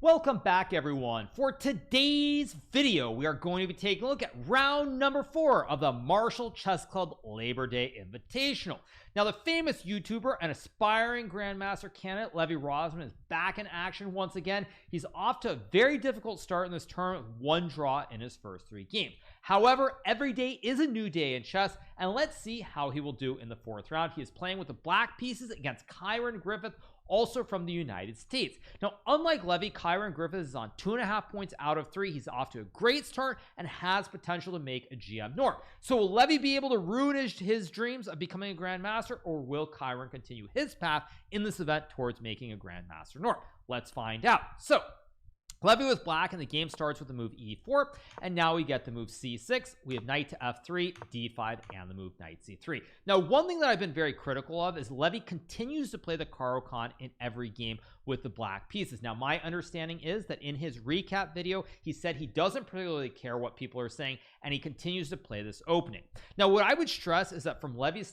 Welcome back, everyone. For today's video, we are going to be taking a look at round number 4 of the Marshall Chess Club Labor Day Invitational. Now, the famous YouTuber and aspiring Grandmaster candidate Levy Rozman is back in action once again. He's off to a very difficult start in this tournament with 1 draw in his first 3 games. However, every day is a new day in chess, and let's see how he will do in the 4th round. He is playing with the black pieces against Kyron Griffith, also from the United States. Now, unlike Levy, Kyron Griffith is on 2.5 points out of 3. He's off to a great start and has potential to make a GM North. So will Levy be able to ruin his dreams of becoming a Grandmaster, or will Kyron continue his path in this event towards making a Grandmaster North? Let's find out. So Levy was black, and the game starts with the move e4, and now we get the move c6. We have knight to f3, d5, and the move knight c3. Now, one thing that I've been very critical of is Levy continues to play the Caro-Kann in every game with the black pieces. Now, my understanding is that in his recap video, he said he doesn't particularly care what people are saying, and he continues to play this opening. Now, what I would stress is that from Levy's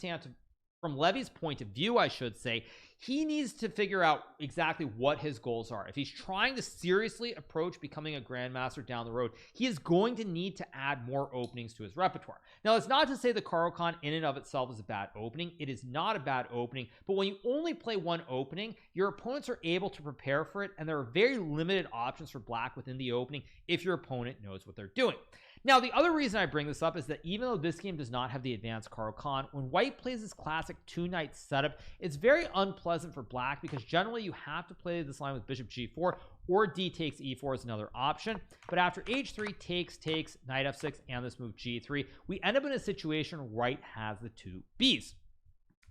point of view, I should say, he needs to figure out exactly what his goals are. If he's trying to seriously approach becoming a Grandmaster down the road, he is going to need to add more openings to his repertoire. Now, it's not to say the Caro-Kann in and of itself is a bad opening. It is not a bad opening, but when you only play one opening, your opponents are able to prepare for it, and there are very limited options for black within the opening if your opponent knows what they're doing. Now, the other reason I bring this up is that even though this game does not have the advanced Caro-Kann, when white plays this classic 2-knight setup, it's very unpleasant for black because generally you have to play this line with bishop g4, or d takes e4 is another option. But after h3 takes, knight f6, and this move g3, we end up in a situation where white has the 2 b's.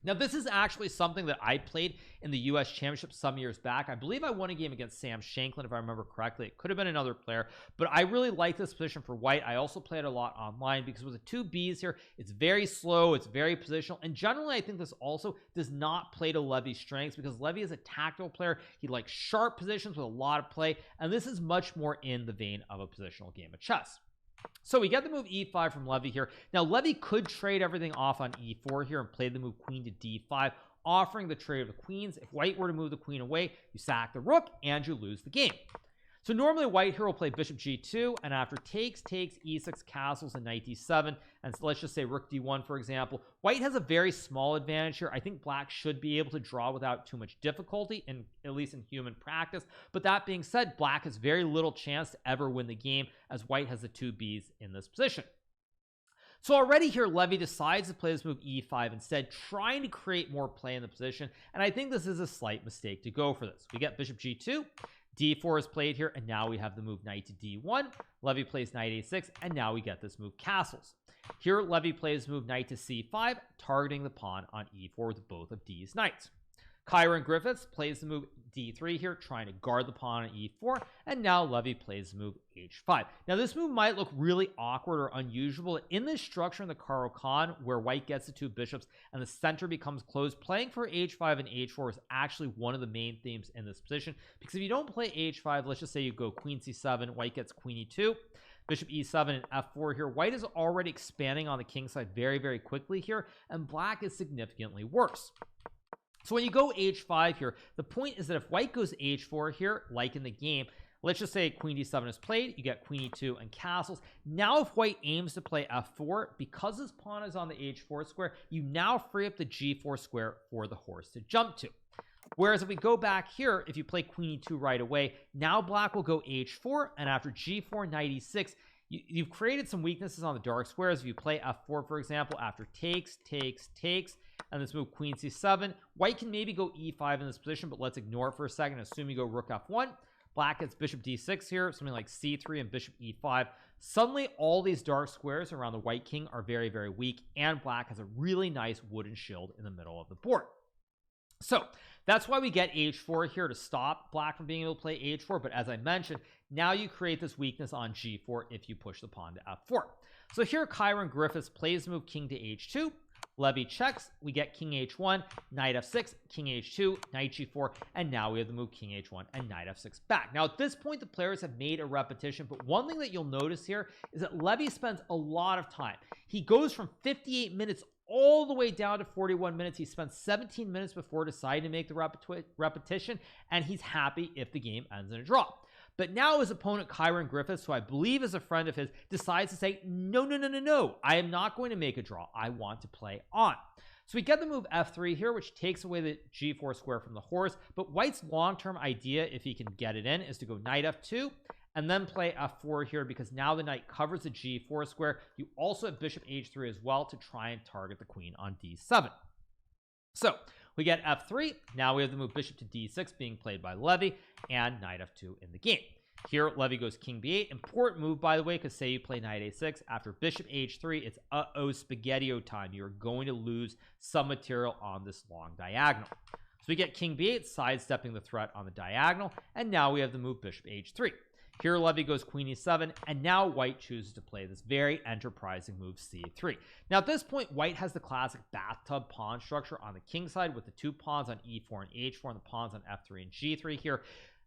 Now, this is actually something that I played in the US Championship some years back. I believe I won a game against Sam Shanklin, if I remember correctly. It could have been another player, but I really like this position for white. I also played a lot online because with the 2 Bs here, it's very slow, it's very positional, and generally I think this also does not play to Levy's strengths because Levy is a tactical player. He likes sharp positions with a lot of play, and this is much more in the vein of a positional game of chess. So we get the move e5 from Levy here. Now, Levy could trade everything off on e4 here and play the move queen to d5, offering the trade of the queens. If white were to move the queen away, you sack the rook and you lose the game. So normally white here will play bishop g2, and after takes, e6, castles, and knight d7, and so let's just say rook d1, for example. White has a very small advantage here. I think black should be able to draw without too much difficulty, at least in human practice. But that being said, black has very little chance to ever win the game as white has the 2 Bs in this position. So already here, Levy decides to play this move e5 instead, trying to create more play in the position, and I think this is a slight mistake to go for this. We get bishop g2, d4 is played here, and now we have the move knight to d1. Levy plays knight a6, and now we get this move castles. Here, Levy plays move knight to c5, targeting the pawn on e4 with both of D's knights. Kyron Griffiths plays the move d3 here, trying to guard the pawn on e4, and now Levy plays the move h5. Now, this move might look really awkward or unusual. In this structure in the Caro-Kann, where white gets the 2 bishops and the center becomes closed, playing for h5 and h4 is actually one of the main themes in this position, because if you don't play h5, let's just say you go queen c7, white gets queen e2, bishop e7 and f4 here, white is already expanding on the king side very, very quickly here, and black is significantly worse. So when you go h5 here, the point is that if white goes h4 here, like in the game, let's just say queen d7 is played, you get queen e2 and castles. Now if white aims to play f4, because his pawn is on the h4 square, you now free up the g4 square for the horse to jump to. Whereas if we go back here, if you play queen e2 right away, now black will go h4, and after g4, knight e6, you've created some weaknesses on the dark squares. If you play f4, for example, after takes, and this move queen c7, white can maybe go e5 in this position, but let's ignore it for a second. Assume you go rook f1, black gets bishop d6 here, something like c3 and bishop e5. Suddenly all these dark squares around the white king are very, very weak, and black has a really nice wooden shield in the middle of the board. So that's why we get h4 here to stop black from being able to play h4. But as I mentioned, now you create this weakness on g4 if you push the pawn to f4. So here Kyron Griffiths plays the move king to h2. Levy checks, we get king h1, knight f6, king h2, knight g4, and now we have the move king h1 and knight f6 back. Now at this point, the players have made a repetition, but one thing that you'll notice here is that Levy spends a lot of time. He goes from 58 minutes all the way down to 41 minutes. He spent 17 minutes before deciding to make the repetition, and he's happy if the game ends in a draw. But now his opponent Kyron Griffiths, who I believe is a friend of his, decides to say no, I am not going to make a draw, I want to play on. So we get the move f3 here, which takes away the g4 square from the horse, but white's long-term idea, if he can get it in, is to go knight f2 and then play f4 here, because now the knight covers the g4 square. You also have bishop h3 as well to try and target the queen on d7. So we get f3. Now we have the move bishop to d6 being played by Levy, and knight f2 in the game. Here Levy goes king b8. Important move, by the way, because say you play knight a6 after bishop h3, it's spaghetti-o time. You're going to lose some material on this long diagonal. So we get king b8, sidestepping the threat on the diagonal, and now we have the move bishop h3. Here Levy goes queen e7, and now white chooses to play this very enterprising move c3. Now at this point, white has the classic bathtub pawn structure on the king side with the two pawns on e4 and h4 and the pawns on f3 and g3 here.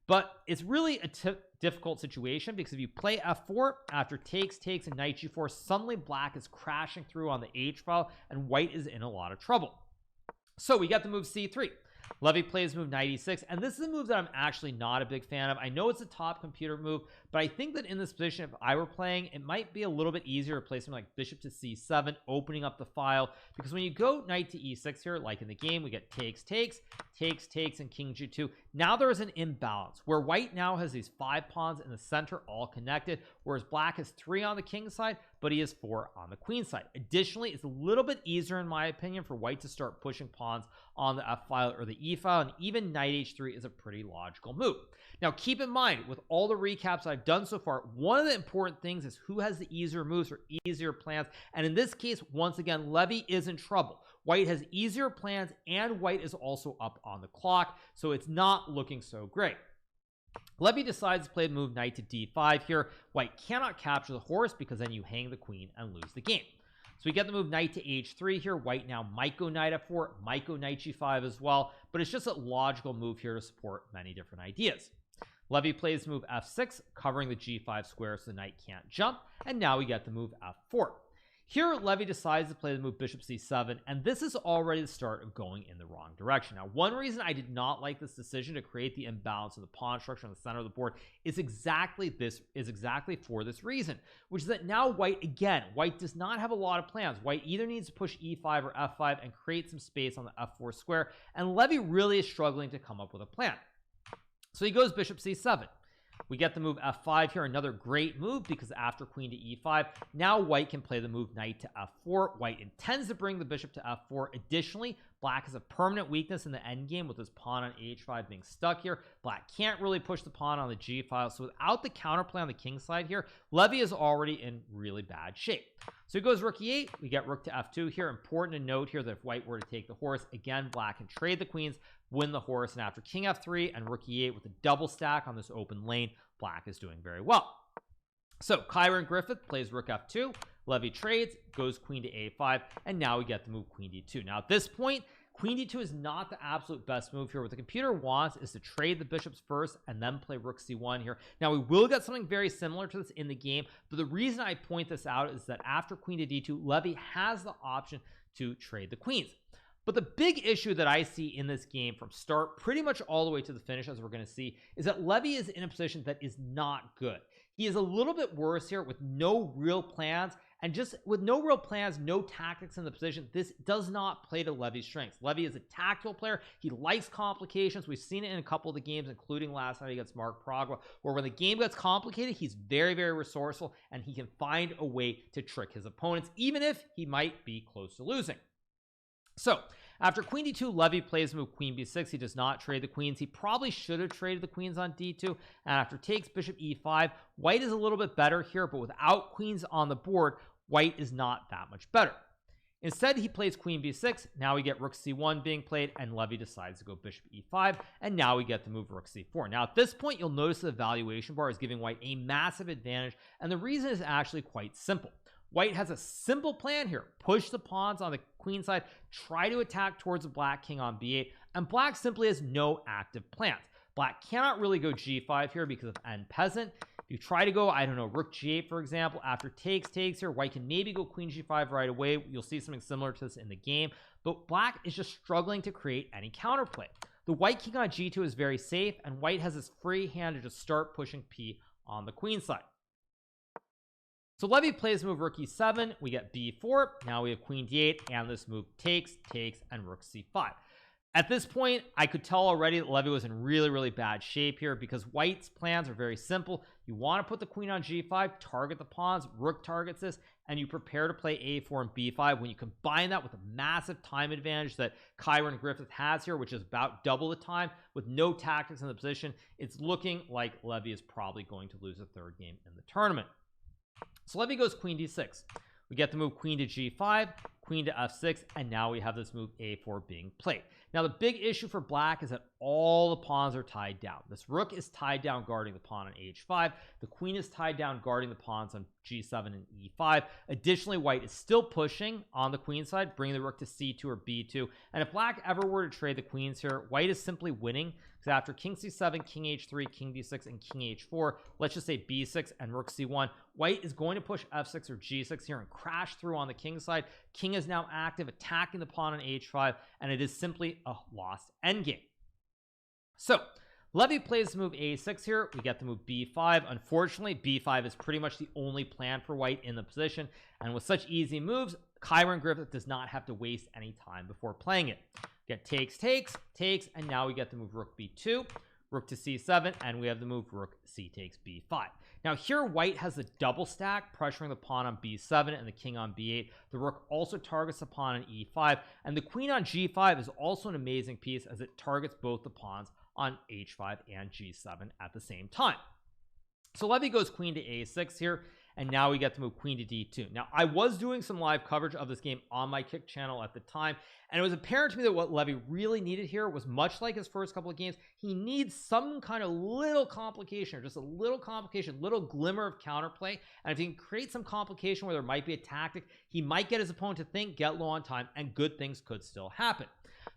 But it's really a difficult situation, because if you play f4 after takes and knight g4, suddenly black is crashing through on the h file and white is in a lot of trouble. So we get the move c3. Levy plays move knight e6, and this is a move that I'm actually not a big fan of. I know it's a top computer move, but I think that in this position, if I were playing, it might be a little bit easier to play something like bishop to c7, opening up the file, because when you go knight to e6 here, like in the game, we get takes, and king g2. Now there is an imbalance where white now has these 5 pawns in the center all connected, whereas black has 3 on the king side, but he has 4 on the queen side. Additionally, it's a little bit easier, in my opinion, for white to start pushing pawns on the f file or the e file, and even knight h3 is a pretty logical move. Now keep in mind, with all the recaps I've done so far, one of the important things is who has the easier moves or easier plans, and in this case, once again, Levy is in trouble. White has easier plans, and white is also up on the clock, so it's not looking so great. Levy decides to play the move knight to d5 here. White cannot capture the horse, because then you hang the queen and lose the game. So we get the move knight to h3 here. White now might go knight f4, might go knight g5 as well, but it's just a logical move here to support many different ideas. Levy plays move f6, covering the g5 square so the knight can't jump, and now we get the move f4. Here Levy decides to play the move bishop c7, and this is already the start of going in the wrong direction. Now one reason I did not like this decision to create the imbalance of the pawn structure on the center of the board is exactly for this reason, which is that now white does not have a lot of plans. White either needs to push e5 or f5 and create some space on the f4 square, and Levy really is struggling to come up with a plan. So he goes bishop c7. We get the move f5 here, another great move, because after queen to e5, now white can play the move knight to f4. White intends to bring the bishop to f4. Additionally, black has a permanent weakness in the endgame with his pawn on h5 being stuck here. Black can't really push the pawn on the g file, so without the counterplay on the king side here, Levy is already in really bad shape. So he goes rook e8. We get rook to f2 here. Important to note here that if white were to take the horse, again, black can trade the queens, win the horse, and after king f3 and rook e8 with a double stack on this open lane, black is doing very well. So Kyron Griffith plays rook f2, Levy trades, goes queen to a5, and now we get the move queen d2. Now at this point, queen d2 is not the absolute best move here. What the computer wants is to trade the bishops first and then play rook c1 here. Now we will get something very similar to this in the game, but the reason I point this out is that after queen to d2, Levy has the option to trade the queens. But the big issue that I see in this game from start pretty much all the way to the finish, as we're going to see, is that Levy is in a position that is not good. He is a little bit worse here with no real plans, and just with no real plans, no tactics in the position, this does not play to Levy's strengths. Levy is a tactical player. He likes complications. We've seen it in a couple of the games, including last night against Mark Pragwa, where when the game gets complicated, he's very, very resourceful, and he can find a way to trick his opponents, even if he might be close to losing. So after queen d2, Levy plays the move queen b6. He does not trade the queens. He probably should have traded the queens on d2. And after takes bishop e5, white is a little bit better here, but without queens on the board, white is not that much better. Instead, he plays queen b6. Now we get rook c1 being played, and Levy decides to go bishop e5, and now we get the move rook c4. Now at this point, you'll notice the evaluation bar is giving white a massive advantage, and the reason is actually quite simple. White has a simple plan here. Push the pawns on the queen side, try to attack towards the black king on b8, and black simply has no active plans. Black cannot really go g5 here because of end peasant. If you try to go, I don't know, rook g8, for example, after takes here, white can maybe go queen g5 right away. You'll see something similar to this in the game, but black is just struggling to create any counterplay. the white king on g2 is very safe, and white has this free hand to just start pushing p on the queen side. So Levy plays move rook e7, we get b4, now we have queen d8, and this move takes, and rook c5. At this point, I could tell already that Levy was in really bad shape here, because white's plans are very simple. You want to put the queen on g5, target the pawns, rook targets this, and you prepare to play a4 and b5. When you combine that with a massive time advantage that Kyron Griffith has here, which is about double the time, with no tactics in the position, it's looking like Levy is probably going to lose the third game in the tournament. So Levy goes queen d6, we get the move queen to g5, queen to f6, and now we have this move a4 being played. Now the big issue for black is that all the pawns are tied down. This rook is tied down guarding the pawn on h5, the queen is tied down guarding the pawns on g7 and e5. Additionally, white is still pushing on the queen side, bringing the rook to c2 or b2, and if black ever were to trade the queens here, white is simply winning, because after king c7, king h3, king d6, and king h4, let's just say b6 and rook c1, white is going to push f6 or g6 here and crash through on the king side. King is now active, attacking the pawn on h5, and it is simply a lost endgame. So Levy plays the move a6 here, we get the move b5. Unfortunately, b5 is pretty much the only plan for white in the position, and with such easy moves, Kyron Griffith does not have to waste any time before playing it. Get takes, and now we get the move rook b2, rook to c7, and we have the move rook c takes b5. Now here white has a double stack, pressuring the pawn on b7 and the king on b8. The rook also targets the pawn on e5, and the queen on g5 is also an amazing piece, as it targets both the pawns on h5 and g7 at the same time. So Levy goes queen to a6 here, and now we get to move queen to d2. Now I was doing some live coverage of this game on my Kick channel at the time, and it was apparent to me that what Levy really needed here was, much like his first couple of games, he needs some kind of little complication, or just a little complication, little glimmer of counterplay. And if he can create some complication where there might be a tactic, he might get his opponent to think, get low on time, and good things could still happen.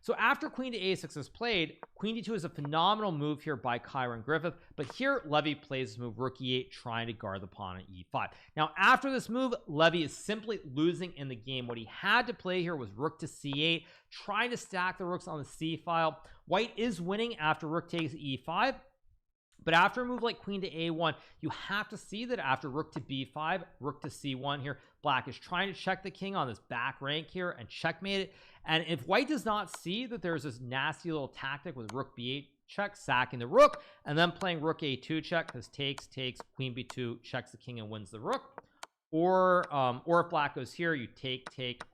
So after queen to a6 is played, queen d2 is a phenomenal move here by Kyron Griffith, but here Levy plays this move rook e8, trying to guard the pawn on e5. Now after this move, Levy is simply losing in the game. What he had to play here was rook to c8, trying to stack the rooks on the c file. White is winning after rook takes e5, but after a move like queen to a1, you have to see that after rook to b5, rook to c1 here, black is trying to check the king on this back rank here and checkmate it. And if white does not see that there's this nasty little tactic with rook b8 check, sacking the rook, and then playing rook a2 check, because takes, queen b2 checks the king and wins the rook, or if black goes here, you take,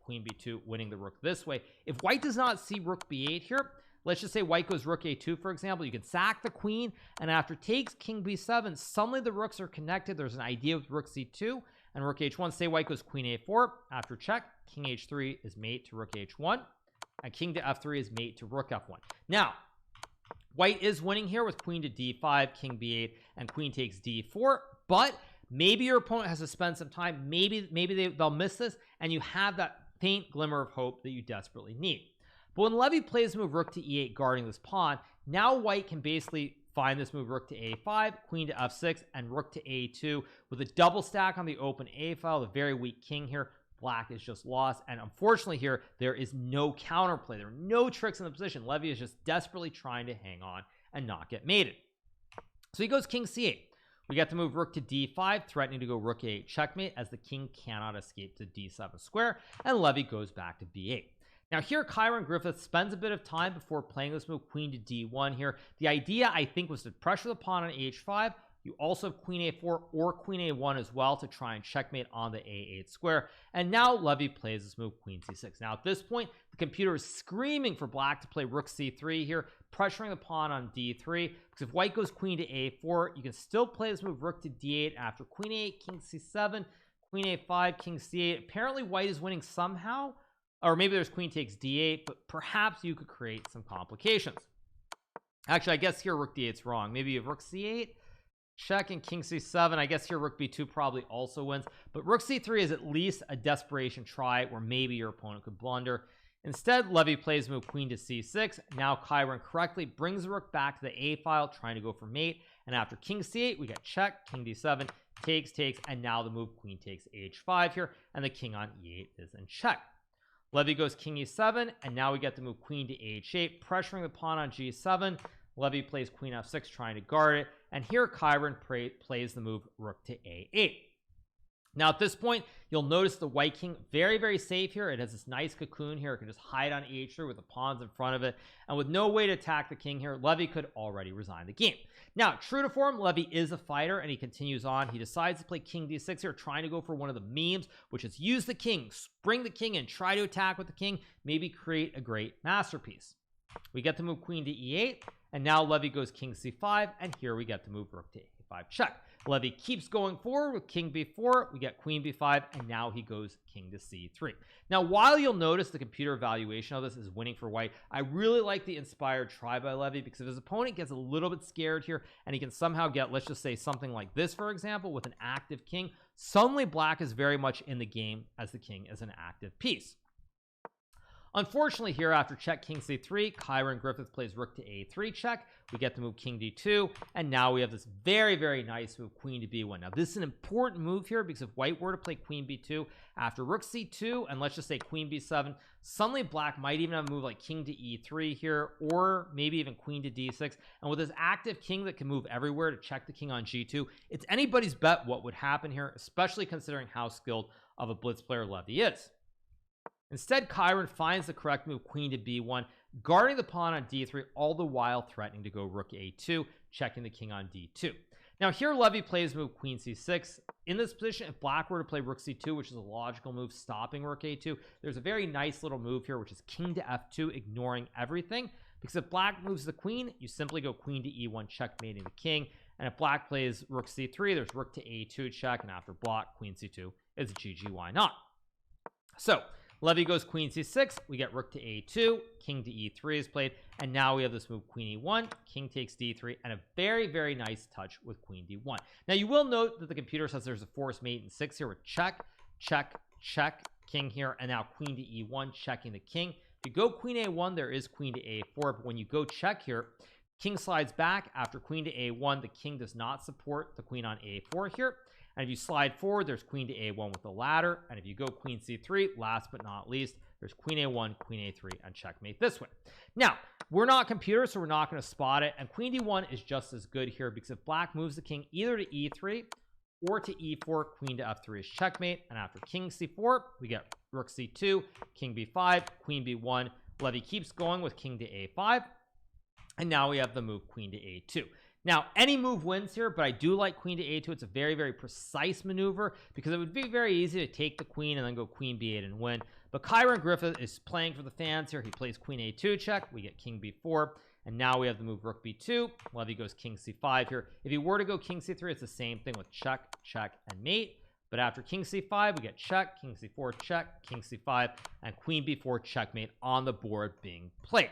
queen b2, winning the rook this way. If white does not see rook b8 here, let's just say white goes rook a2, for example, you can sack the queen, and after takes, king b7, suddenly the rooks are connected. There's an idea with rook c2 and rook h1. Say white goes queen a4, after check, king h3 is mate to rook h1, and king to f3 is mate to rook f1. Now white is winning here with queen to d5, king b8, and queen takes d4, but maybe your opponent has to spend some time, maybe they'll miss this, and you have that faint glimmer of hope that you desperately need. But when Levy plays the move rook to e8, guarding this pawn, now white can basically find this move rook to a5, queen to f6, and rook to a2 with a double stack on the open a file. The very weak king here, black is just lost, and unfortunately here there is no counterplay. There are no tricks in the position. Levy is just desperately trying to hang on and not get mated. So he goes king c8. We get to move rook to d5, threatening to go rook a8 checkmate, as the king cannot escape to d7 square, and Levy goes back to b8. Now here Kyron Griffith spends a bit of time before playing this move queen to d1 here. The idea, I think, was to pressure the pawn on h5. You also have queen a4 or queen a1 as well to try and checkmate on the a8 square. And now Levy plays this move queen c6. Now at this point, the computer is screaming for black to play rook c3 here, pressuring the pawn on d3, because if white goes queen to a4, you can still play this move rook to d8 after queen a8, king c7, queen a5, king c8. Apparently white is winning somehow, or maybe there's queen takes d8, but perhaps you could create some complications. Actually, I guess here rook d8's wrong. Maybe you have rook c8, check, and king c7. I guess here rook b2 probably also wins, but rook c3 is at least a desperation try where maybe your opponent could blunder. Instead, Levy plays move queen to c6. Now Kyron correctly brings the rook back to the a file, trying to go for mate, and after king c8 we get check, king d7, takes, and now the move queen takes h5 here, and the king on e8 is in check. Levy goes king e7, and now we get to move queen to h8, pressuring the pawn on g7. Levy plays queen f6, trying to guard it, and here Chiron plays the move rook to a8. Now at this point, you'll notice the white king very safe here. It has this nice cocoon here. It can just hide on h3 with the pawns in front of it, and with no way to attack the king here, Levy could already resign the game. Now true to form, Levy is a fighter, and he continues on. He decides to play king d6 here, trying to go for one of the memes, which is use the king, spring the king, and try to attack with the king, maybe create a great masterpiece. We get to move queen to e8, and now Levy goes king c5, and here we get to move rook to a5 check. Levy keeps going forward with king b4, we get queen b5, and now he goes king to c3. Now while you'll notice the computer evaluation of this is winning for white, I really like the inspired try by Levy, because if his opponent gets a little bit scared here and he can somehow get, let's just say something like this, for example, with an active king, suddenly black is very much in the game as the king is an active piece. Unfortunately here, after check king c3, Chiron Griffith plays rook to a3 check. We get to move king d2, and now we have this very nice move queen to b1. Now this is an important move here, because if white were to play queen b2 after rook c2 and let's just say queen b7, suddenly black might even have a move like king to e3 here, or maybe even queen to d6, and with this active king that can move everywhere to check the king on g2, it's anybody's bet what would happen here, especially considering how skilled of a blitz player Levy is. Instead, Chiron finds the correct move queen to b1, guarding the pawn on d3, all the while threatening to go rook a2, checking the king on d2. Now here Levy plays move queen c6. In this position, if black were to play rook c2, which is a logical move stopping rook a2, there's a very nice little move here, which is king to f2, ignoring everything, because if black moves the queen, you simply go queen to e1, checkmating the king, and if black plays rook c3, there's rook to a2 check, and after block, queen c2 is a GG, why not? So Levy goes queen c6, we get rook to a2, king to e3 is played, and now we have this move queen e1, king takes d3, and a very nice touch with queen d1. Now you will note that the computer says there's a forced mate in 6 here with check, king here, and now queen to e1, checking the king. If you go queen a1, there is queen to a4, but when you go check here, king slides back. After queen to a1, the king does not support the queen on a4 here. And if you slide forward, there's queen to a1 with the ladder, and if you go queen c3, last but not least, there's queen a1, queen a3, and checkmate this way. Now we're not computers, so we're not going to spot it, and queen d1 is just as good here, because if black moves the king either to e3 or to e4, queen to f3 is checkmate, and after king c4, we get rook c2, king b5, queen b1. Levy keeps going with king to a5, and now we have the move queen to a2. Now any move wins here, but I do like queen to a2. It's a very precise maneuver, because it would be very easy to take the queen and then go queen b8 and win, but Chiron Griffith is playing for the fans here. He plays queen a2 check, we get king b4, and now we have the move rook b2. Levy goes king c5 here. If he were to go king c3, it's the same thing with check, and mate, but after king c5, we get check, king c4 check, king c5, and queen b4 checkmate on the board being played.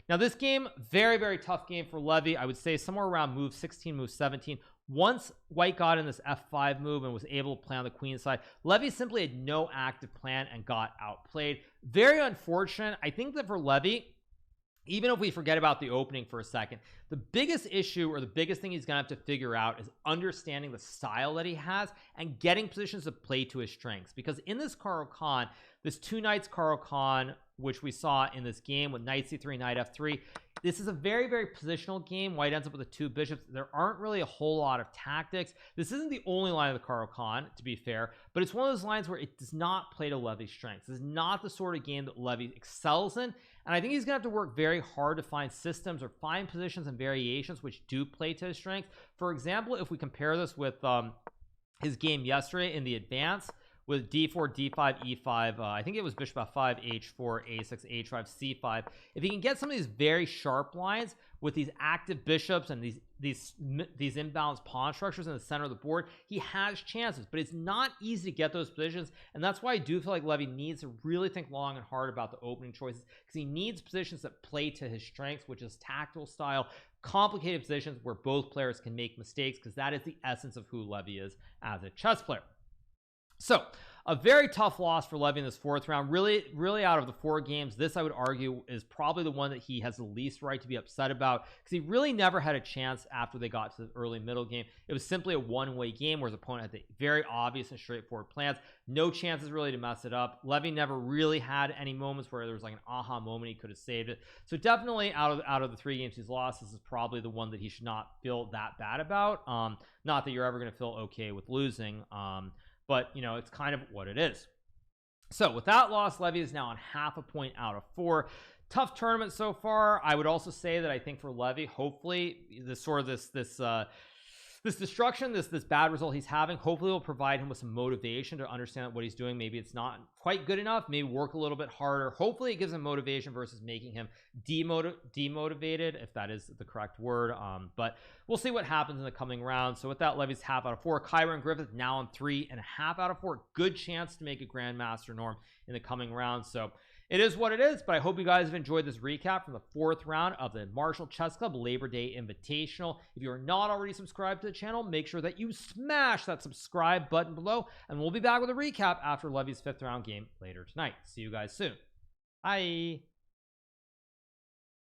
Now this game, very tough game for Levy. I would say somewhere around move 16, move 17. Once white got in this f5 move and was able to play on the queen side, Levy simply had no active plan and got outplayed. Very unfortunate. I think that for Levy, even if we forget about the opening for a second, the biggest issue, or the biggest thing he's gonna have to figure out, is understanding the style that he has and getting positions to play to his strengths. Because in this Caro-Kann, this two knights Caro-Kann, which we saw in this game with knight c3, knight f3, this is a very positional game. White ends up with the two bishops. There aren't really a whole lot of tactics. This isn't the only line of the Caro-Kann, to be fair, but it's one of those lines where it does not play to Levy's strengths. This is not the sort of game that Levy excels in, and I think he's gonna have to work very hard to find systems or find positions and variations which do play to his strengths. For example, if we compare this with his game yesterday in the advance with d4, d5, e5, I think it was bishop f5, h4, a6, h5, c5. If he can get some of these very sharp lines with these active bishops and these imbalanced pawn structures in the center of the board, he has chances, but it's not easy to get those positions. And that's why I do feel like Levy needs to really think long and hard about the opening choices, because he needs positions that play to his strengths, which is tactical style, complicated positions where both players can make mistakes, because that is the essence of who Levy is as a chess player. So a very tough loss for Levy in this 4th round. Really out of the 4 games, this I would argue is probably the one that he has the least right to be upset about, because he really never had a chance after they got to the early middle game. It was simply a one-way game where his opponent had the very obvious and straightforward plans, no chances really to mess it up. Levy never really had any moments where there was like an aha moment he could have saved it. So definitely out of the 3 games he's lost, this is probably the one that he should not feel that bad about. Not that you're ever going to feel okay with losing, but you know, it's kind of what it is. So with that loss, Levy is now on half a point out of 4. Tough tournament so far. I would also say that I think for Levy, hopefully this destruction, this bad result he's having, hopefully will provide him with some motivation to understand what he's doing. Maybe it's not quite good enough, maybe work a little bit harder. Hopefully it gives him motivation versus making him demotivated, if that is the correct word. But we'll see what happens in the coming round. So with that, Levy's half out of 4. Kyron Griffith now on 3.5 out of 4. Good chance to make a Grandmaster norm in the coming round. So it is what it is, but I hope you guys have enjoyed this recap from the 4th round of the Marshall Chess Club Labor Day Invitational. If you are not already subscribed to the channel, make sure that you smash that subscribe button below, and we'll be back with a recap after Levy's 5th round game later tonight. See you guys soon. Bye.